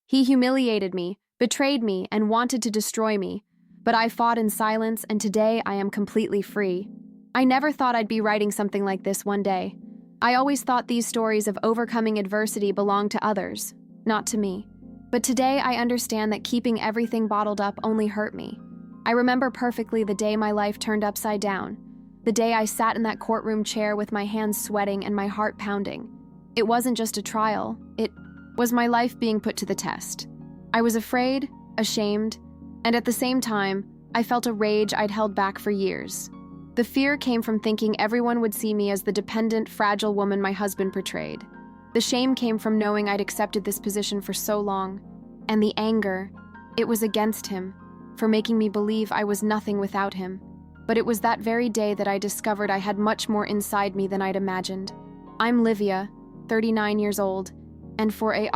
He humiliated me, betrayed me, and wanted to destroy me. But I fought in silence, and today I am completely free. I never thought I'd be writing something like this one day. I always thought these stories of overcoming adversity belonged to others, not to me. But today I understand that keeping everything bottled up only hurt me. I remember perfectly the day my life turned upside down. The day I sat in that courtroom chair with my hands sweating and my heart pounding. It wasn't just a trial, it was my life being put to the test. I was afraid, ashamed, and at the same time, I felt a rage I'd held back for years. The fear came from thinking everyone would see me as the dependent, fragile woman my husband portrayed. The shame came from knowing I'd accepted this position for so long. And the anger, it was against him, for making me believe I was nothing without him. But it was that very day that I discovered I had much more inside me than I'd imagined. I'm Livia, 39 years old, and for a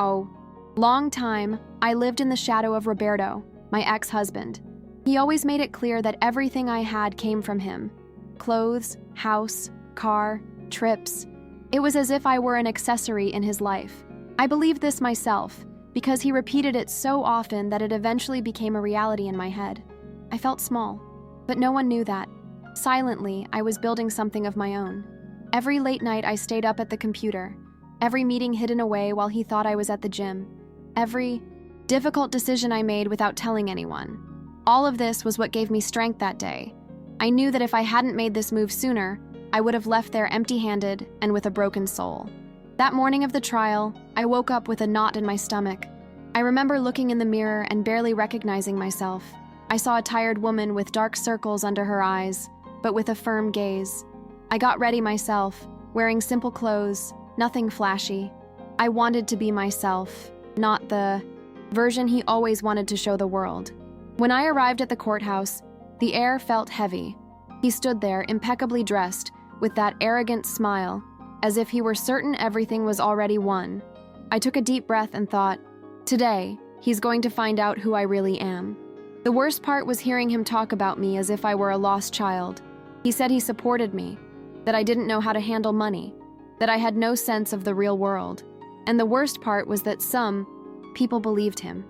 long time, I lived in the shadow of Roberto, my ex-husband. He always made it clear that everything I had came from him. Clothes, house, car, trips. It was as if I were an accessory in his life. I believed this myself, because he repeated it so often that it eventually became a reality in my head. I felt small, but no one knew that. Silently, I was building something of my own. Every late night I stayed up at the computer, every meeting hidden away while he thought I was at the gym, every difficult decision I made without telling anyone. All of this was what gave me strength that day. I knew that if I hadn't made this move sooner, I would have left there empty-handed and with a broken soul. That morning of the trial, I woke up with a knot in my stomach. I remember looking in the mirror and barely recognizing myself. I saw a tired woman with dark circles under her eyes, but with a firm gaze. I got ready myself, wearing simple clothes, nothing flashy. I wanted to be myself, not the version he always wanted to show the world. When I arrived at the courthouse, the air felt heavy. He stood there, impeccably dressed, with that arrogant smile, as if he were certain everything was already won. I took a deep breath and thought, today, he's going to find out who I really am. The worst part was hearing him talk about me as if I were a lost child. He said he supported me, that I didn't know how to handle money, that I had no sense of the real world. And the worst part was that some people believed him.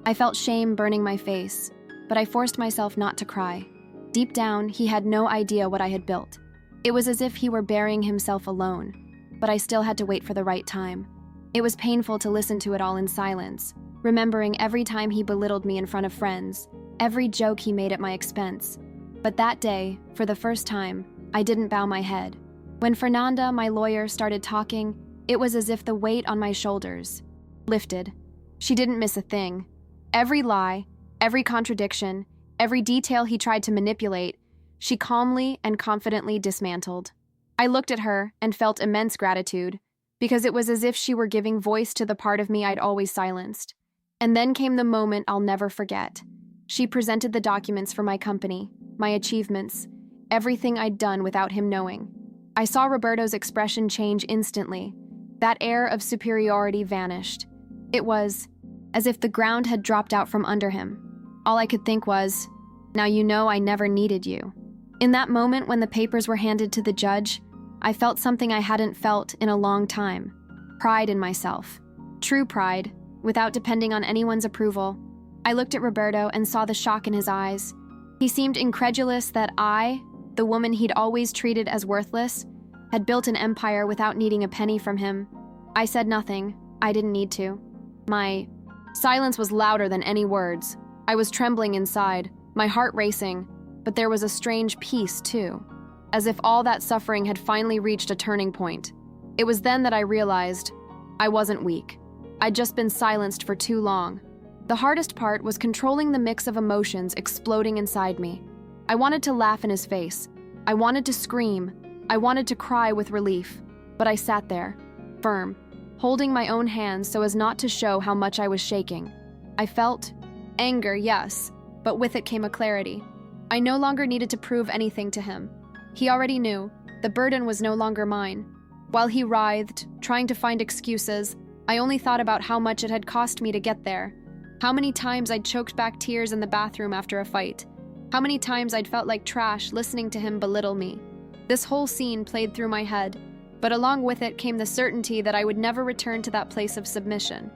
I felt shame burning my face, but I forced myself not to cry. Deep down, he had no idea what I had built. It was as if he were burying himself alone, but I still had to wait for the right time. It was painful to listen to it all in silence, remembering every time he belittled me in front of friends, every joke he made at my expense. But that day, for the first time, I didn't bow my head. When Fernanda, my lawyer, started talking, it was as if the weight on my shoulders lifted. She didn't miss a thing. Every lie, every contradiction, every detail he tried to manipulate, she calmly and confidently dismantled. I looked at her and felt immense gratitude, because it was as if she were giving voice to the part of me I'd always silenced. And then came the moment I'll never forget. She presented the documents for my company, my achievements, everything I'd done without him knowing. I saw Roberto's expression change instantly. That air of superiority vanished. It was as if the ground had dropped out from under him. All I could think was, now you know I never needed you. In that moment when the papers were handed to the judge, I felt something I hadn't felt in a long time. Pride in myself. True pride, without depending on anyone's approval. I looked at Roberto and saw the shock in his eyes. He seemed incredulous that I, the woman he'd always treated as worthless, had built an empire without needing a penny from him. I said nothing. I didn't need to. My silence was louder than any words. I was trembling inside, my heart racing, but there was a strange peace, too, as if all that suffering had finally reached a turning point. It was then that I realized I wasn't weak. I'd just been silenced for too long. The hardest part was controlling the mix of emotions exploding inside me. I wanted to laugh in his face. I wanted to scream. I wanted to cry with relief. But I sat there, firm, holding my own hands so as not to show how much I was shaking. I felt anger, yes, but with it came a clarity. I no longer needed to prove anything to him. He already knew. The burden was no longer mine. While he writhed, trying to find excuses, I only thought about how much it had cost me to get there. How many times I'd choked back tears in the bathroom after a fight. How many times I'd felt like trash listening to him belittle me. This whole scene played through my head, but along with it came the certainty that I would never return to that place of submission.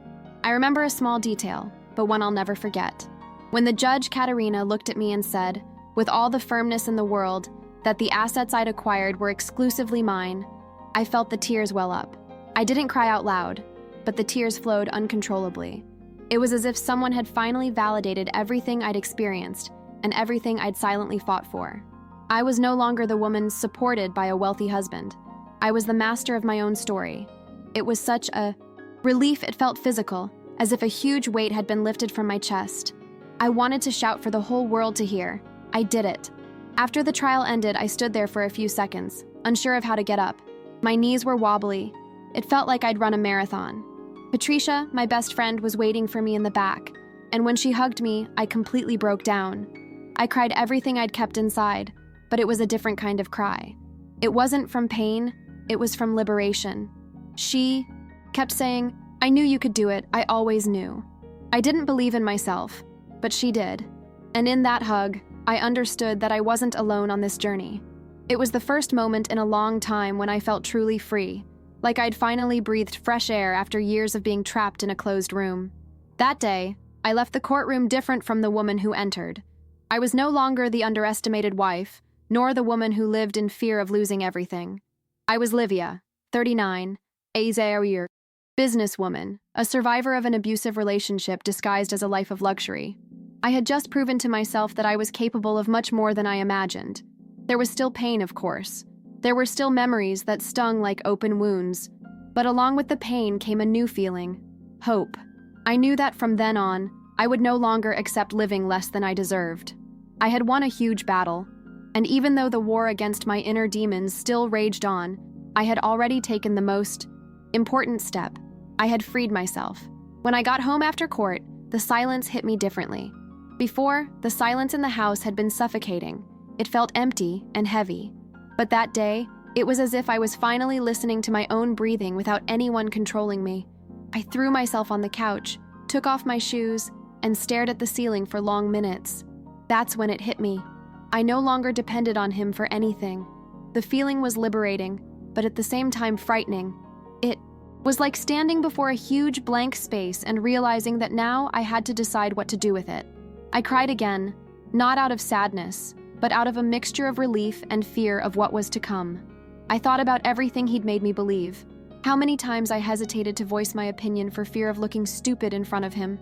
I remember a small detail, but one I'll never forget. When the judge, Katerina, looked at me and said, with all the firmness in the world, that the assets I'd acquired were exclusively mine, I felt the tears well up. I didn't cry out loud, but the tears flowed uncontrollably. It was as if someone had finally validated everything I'd experienced and everything I'd silently fought for. I was no longer the woman supported by a wealthy husband. I was the master of my own story. It was such a relief. It felt physical, as if a huge weight had been lifted from my chest. I wanted to shout for the whole world to hear. I did it. After the trial ended, I stood there for a few seconds, unsure of how to get up. My knees were wobbly. It felt like I'd run a marathon. Patricia, my best friend, was waiting for me in the back, and when she hugged me, I completely broke down. I cried everything I'd kept inside, but it was a different kind of cry. It wasn't from pain, it was from liberation. She kept saying, "I knew you could do it, I always knew." I didn't believe in myself, but she did. And in that hug, I understood that I wasn't alone on this journey. It was the first moment in a long time when I felt truly free, like I'd finally breathed fresh air after years of being trapped in a closed room. That day, I left the courtroom different from the woman who entered. I was no longer the underestimated wife, nor the woman who lived in fear of losing everything. I was Livia, 39, a Zaire businesswoman, a survivor of an abusive relationship disguised as a life of luxury. I had just proven to myself that I was capable of much more than I imagined. There was still pain, of course. There were still memories that stung like open wounds. But along with the pain came a new feeling: hope. I knew that from then on, I would no longer accept living less than I deserved. I had won a huge battle, and even though the war against my inner demons still raged on, I had already taken the most important step. I had freed myself. When I got home after court, the silence hit me differently. Before, the silence in the house had been suffocating. It felt empty and heavy. But that day, it was as if I was finally listening to my own breathing without anyone controlling me. I threw myself on the couch, took off my shoes, and stared at the ceiling for long minutes. That's when it hit me. I no longer depended on him for anything. The feeling was liberating, but at the same time frightening. It was like standing before a huge blank space and realizing that now I had to decide what to do with it. I cried again, not out of sadness, but out of a mixture of relief and fear of what was to come. I thought about everything he'd made me believe. How many times I hesitated to voice my opinion for fear of looking stupid in front of him.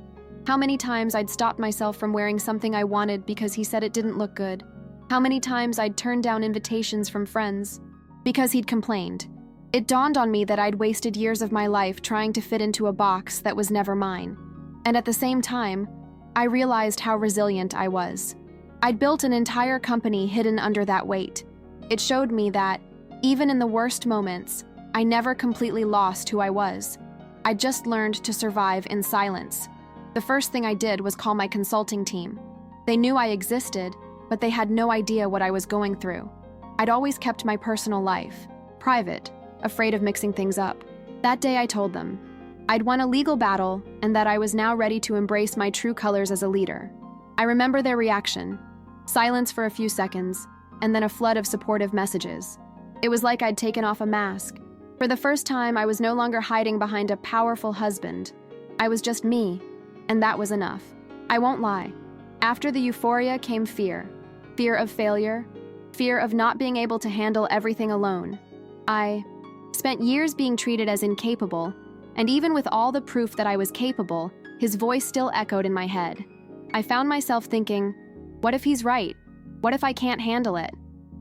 How many times I'd stopped myself from wearing something I wanted because he said it didn't look good. How many times I'd turned down invitations from friends because he'd complained. It dawned on me that I'd wasted years of my life trying to fit into a box that was never mine. And at the same time, I realized how resilient I was. I'd built an entire company hidden under that weight. It showed me that, even in the worst moments, I never completely lost who I was. I just learned to survive in silence. The first thing I did was call my consulting team. They knew I existed, but they had no idea what I was going through. I'd always kept my personal life private, afraid of mixing things up. That day I told them I'd won a legal battle and that I was now ready to embrace my true colors as a leader. I remember their reaction: silence for a few seconds, and then a flood of supportive messages. It was like I'd taken off a mask. For the first time, I was no longer hiding behind a powerful husband. I was just me, and that was enough. I won't lie. After the euphoria came fear. Fear of failure, fear of not being able to handle everything alone. I spent years being treated as incapable, and even with all the proof that I was capable, his voice still echoed in my head. I found myself thinking, what if he's right? What if I can't handle it?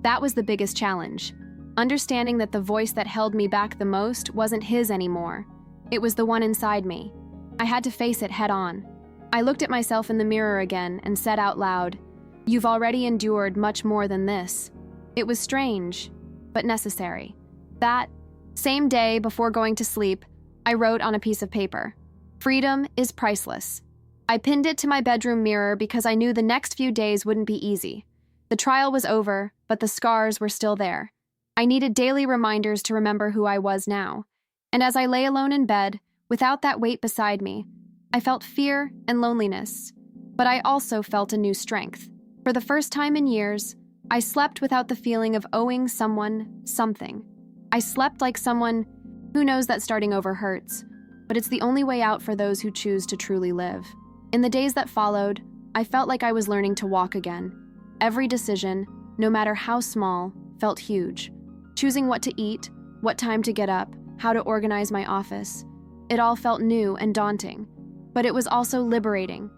That was the biggest challenge. Understanding that the voice that held me back the most wasn't his anymore. It was the one inside me. I had to face it head on. I looked at myself in the mirror again and said out loud, "You've already endured much more than this." It was strange, but necessary. That same day, before going to sleep, I wrote on a piece of paper, "Freedom is priceless." I pinned it to my bedroom mirror because I knew the next few days wouldn't be easy. The trial was over, but the scars were still there. I needed daily reminders to remember who I was now. And as I lay alone in bed, without that weight beside me, I felt fear and loneliness. But I also felt a new strength. For the first time in years, I slept without the feeling of owing someone something. I slept like someone who knows that starting over hurts, but it's the only way out for those who choose to truly live. In the days that followed, I felt like I was learning to walk again. Every decision, no matter how small, felt huge. Choosing what to eat, what time to get up, how to organize my office. It all felt new and daunting, but it was also liberating.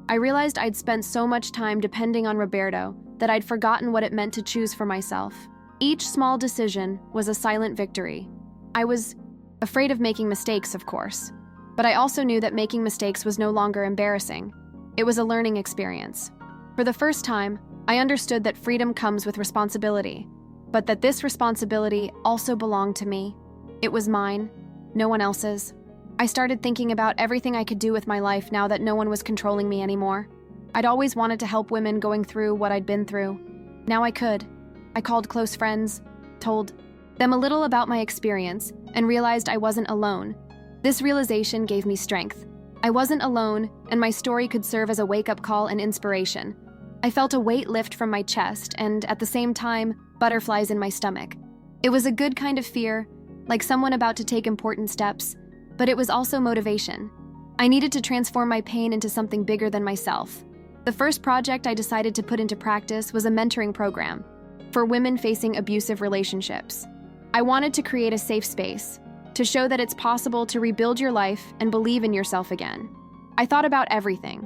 I realized I'd spent so much time depending on Roberto that I'd forgotten what it meant to choose for myself. Each small decision was a silent victory. I was afraid of making mistakes, of course, but I also knew that making mistakes was no longer embarrassing. It was a learning experience. For the first time, I understood that freedom comes with responsibility, but that this responsibility also belonged to me. It was mine, no one else's. I started thinking about everything I could do with my life now that no one was controlling me anymore. I'd always wanted to help women going through what I'd been through. Now I could. I called close friends, told them a little about my experience, and realized I wasn't alone. This realization gave me strength. I wasn't alone, and my story could serve as a wake-up call and inspiration. I felt a weight lift from my chest and, at the same time, butterflies in my stomach. It was a good kind of fear, like someone about to take important steps, but it was also motivation. I needed to transform my pain into something bigger than myself. The first project I decided to put into practice was a mentoring program for women facing abusive relationships. I wanted to create a safe space to show that it's possible to rebuild your life and believe in yourself again. I thought about everything,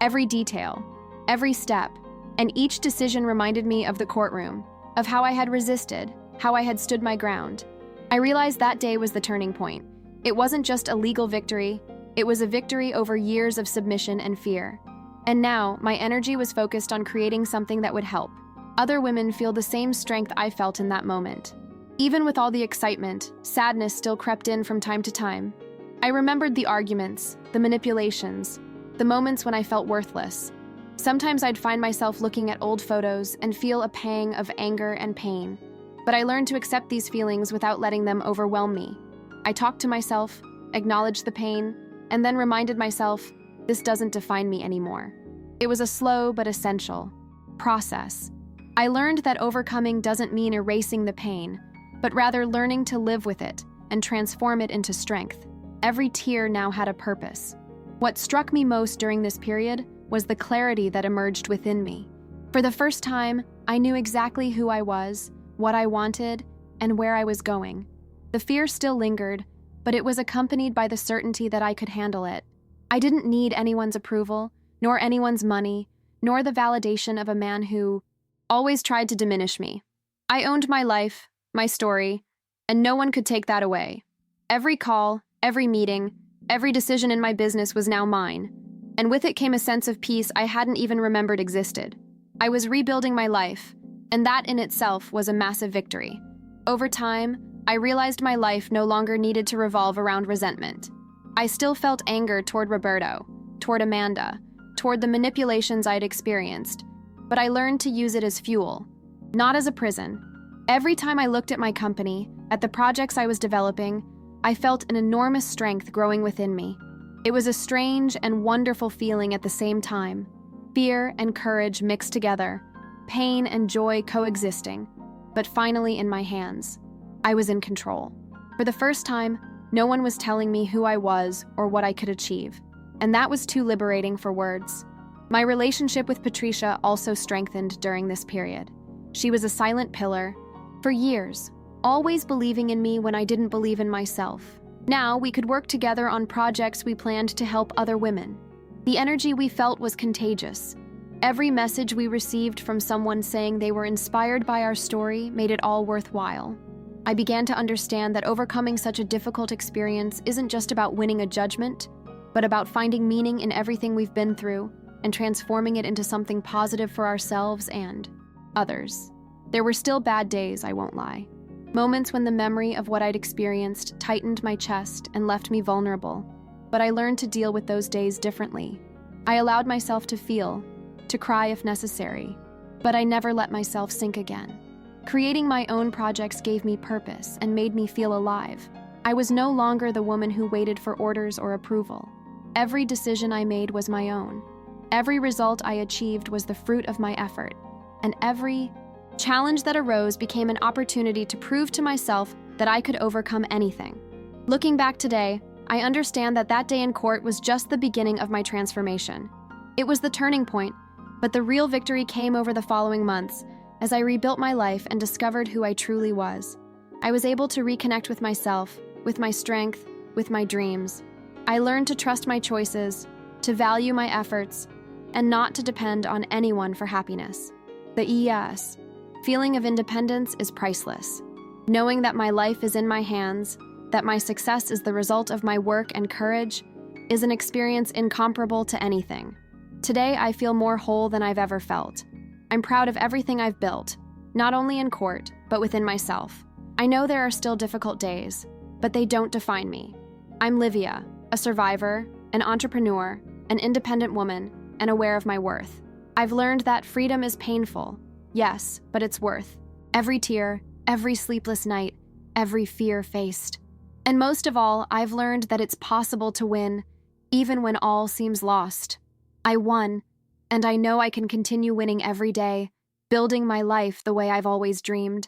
every detail, every step, and each decision reminded me of the courtroom, of how I had resisted, how I had stood my ground. I realized that day was the turning point. It wasn't just a legal victory, it was a victory over years of submission and fear. And now, my energy was focused on creating something that would help other women feel the same strength I felt in that moment. Even with all the excitement, sadness still crept in from time to time. I remembered the arguments, the manipulations, the moments when I felt worthless. Sometimes I'd find myself looking at old photos and feel a pang of anger and pain. But I learned to accept these feelings without letting them overwhelm me. I talked to myself, acknowledged the pain, and then reminded myself, this doesn't define me anymore. It was a slow but essential process. I learned that overcoming doesn't mean erasing the pain, but rather learning to live with it and transform it into strength. Every tear now had a purpose. What struck me most during this period was the clarity that emerged within me. For the first time, I knew exactly who I was, what I wanted, and where I was going. The fear still lingered, but it was accompanied by the certainty that I could handle it. I didn't need anyone's approval, nor anyone's money, nor the validation of a man who always tried to diminish me. I owned my life, my story, and no one could take that away. Every call, every meeting, every decision in my business was now mine, and with it came a sense of peace I hadn't even remembered existed. I was rebuilding my life, and that in itself was a massive victory. Over time, I realized my life no longer needed to revolve around resentment. I still felt anger toward Roberto, toward Amanda, toward the manipulations I'd experienced, but I learned to use it as fuel, not as a prison. Every time I looked at my company, at the projects I was developing, I felt an enormous strength growing within me. It was a strange and wonderful feeling at the same time. Fear and courage mixed together, pain and joy coexisting, but finally in my hands. I was in control. For the first time, no one was telling me who I was or what I could achieve, and that was too liberating for words. My relationship with Patricia also strengthened during this period. She was a silent pillar, for years, always believing in me when I didn't believe in myself. Now we could work together on projects we planned to help other women. The energy we felt was contagious. Every message we received from someone saying they were inspired by our story made it all worthwhile. I began to understand that overcoming such a difficult experience isn't just about winning a judgment, but about finding meaning in everything we've been through and transforming it into something positive for ourselves and others. There were still bad days, I won't lie. Moments when the memory of what I'd experienced tightened my chest and left me vulnerable. But I learned to deal with those days differently. I allowed myself to feel, to cry if necessary, but I never let myself sink again. Creating my own projects gave me purpose and made me feel alive. I was no longer the woman who waited for orders or approval. Every decision I made was my own. Every result I achieved was the fruit of my effort, and every challenge that arose became an opportunity to prove to myself that I could overcome anything. Looking back today, I understand that that day in court was just the beginning of my transformation. It was the turning point, but the real victory came over the following months as I rebuilt my life and discovered who I truly was. I was able to reconnect with myself, with my strength, with my dreams. I learned to trust my choices, to value my efforts, and not to depend on anyone for happiness. The feeling of independence is priceless. Knowing that my life is in my hands, that my success is the result of my work and courage, is an experience incomparable to anything. Today, I feel more whole than I've ever felt. I'm proud of everything I've built, not only in court, but within myself. I know there are still difficult days, but they don't define me. I'm Livia, a survivor, an entrepreneur, an independent woman, and aware of my worth. I've learned that freedom is painful, yes, but it's worth every tear, every sleepless night, every fear faced. And most of all, I've learned that it's possible to win, even when all seems lost. I won, and I know I can continue winning every day, building my life the way I've always dreamed.